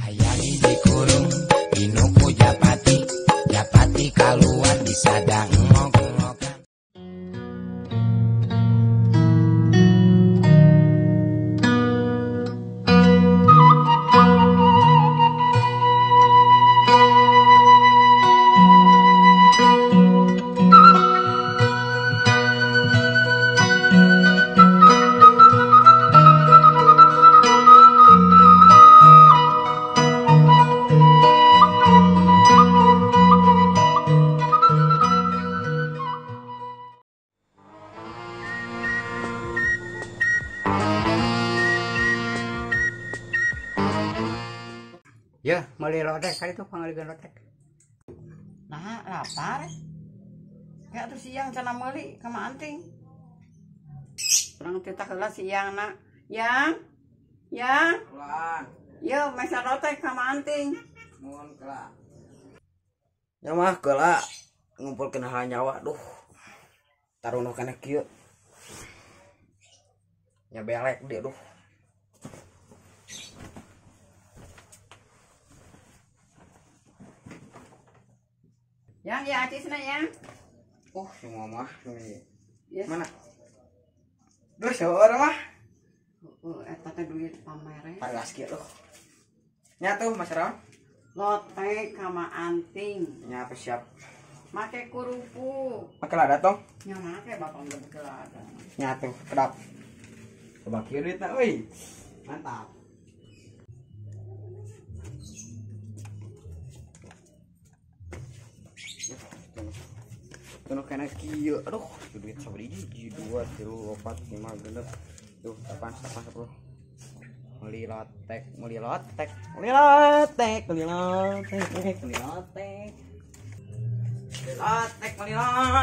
Ayani dikurung Inuku Japati Japati keluar disadang ngok-ngokan. Ya, meli lotek kali itu pangaligan lotek. Nah, lapar. Ya tuh siang cenah meuli ka Anting. Urang teh heula siang na. Yang? Yang? Ulang. Yo, mesa lotek ka Anting. Mohon kelak. Ya mah kelak ngumpulkeun hal nyawa duh. Tarunuh kana kieu. Ya belek dia duh. Yang ya acisna yang. Semua mah ini. Yes. Mana? Duh, saeur mah. Eta teh duit pamere. Paras kieu duh. Nya tuh Mas Raon. Lotek ka Anting. Nya apa siap. Make kurupu. Make lada tong. Nya make bapak geus ada. Nya tuh kedap. Coba kieu duitna euy. Mantap. Tuh kena kieu. Aduh, duit sabari hiji 2 3 4 5 genep. Tuh 8 10. Meli lotek.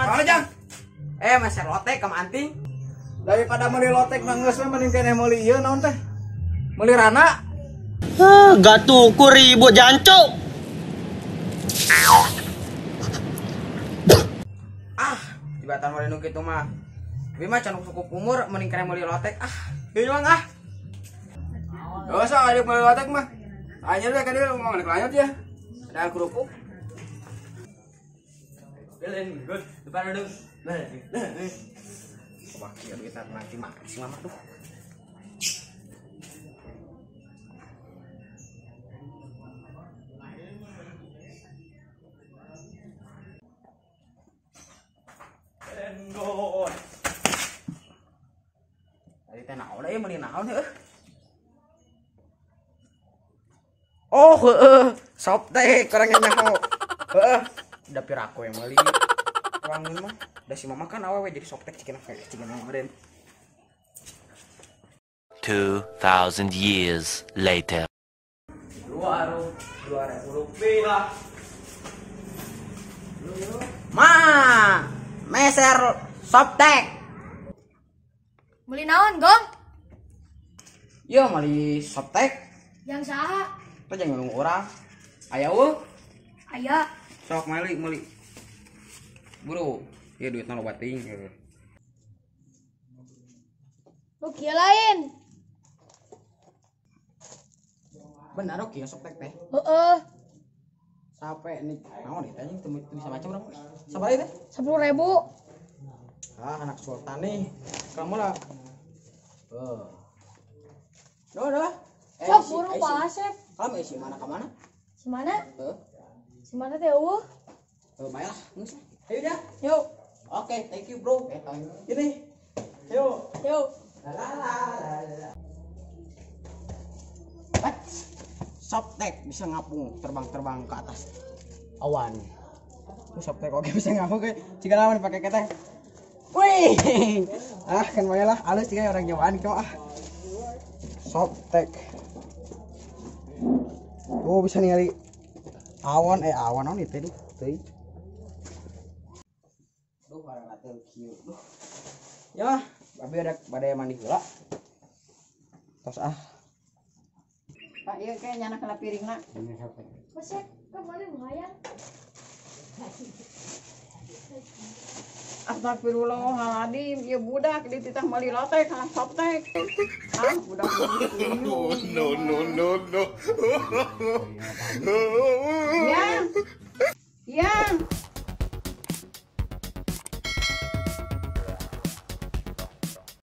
Halo, Jang. Mas lotek ka Anting. Daripada meli lotek mah geus mending keneh meli ieu naon teh? Meli rana. Gato ku ribut jancuk. Tibatan meli nu kitu mah. Tapi mah can cukup umur mending keneh meli lotek. Ieu mah Gak usah ada meli lotek mah. Anyar we ka dieu mau lanjut ya. Ada kerupuk. Belen good. Depan dulu. Coba kieu kita nanti makan si mama tuh. Enggol. Tadi teh naon deui meuli naon heuh? Sop teh kurang nyaho. Dapir aku yang meuli. Wangun mah. Da si mama kan awewe jadi sop teh cikeun meureun. 2000 years later. 2.000 rupiah. Ma, meser soptek. Beli naon, Gong? Yo mali soptek. Yang saha? Teh jangan ngomong orang. Aya eueuh. Aya. Sok meuli. Buru. Ieu duitna loba ting. Lu kieu lain. Benar oke soptek teh. Heeh. Sampai nih naon eta anjing teu bisa macam urang. Sabaraha teh? 10.000. Anak sultan nih. Kamu lah. Udah. Sok burung Pak Asep. Kamu isi mana ke mana? Si mana? Si mana teh eueuh? Baiklah, geus. Ayo dah. Yuk. Oke, thank you bro. Gini. Yuk. Yuk. Soptek bisa ngapung terbang ke atas awan. Soptek oke bisa ngapung ke. Jika lawan pakai keteng. Wih. Kan baiklah, halus juga orang Jawaan kau Soptek. Bisa ningali awan on itu tuh. Duh, barang atuh kieu. Ya, babe ada badai mandi heula. Tos Pak ieu ke nyana kala piringna. Masek, ka mana ngayang? Astagfirullahaladzim, ieu budak di titah meuli lotek kana softtek. Ah, budak. No. Yang.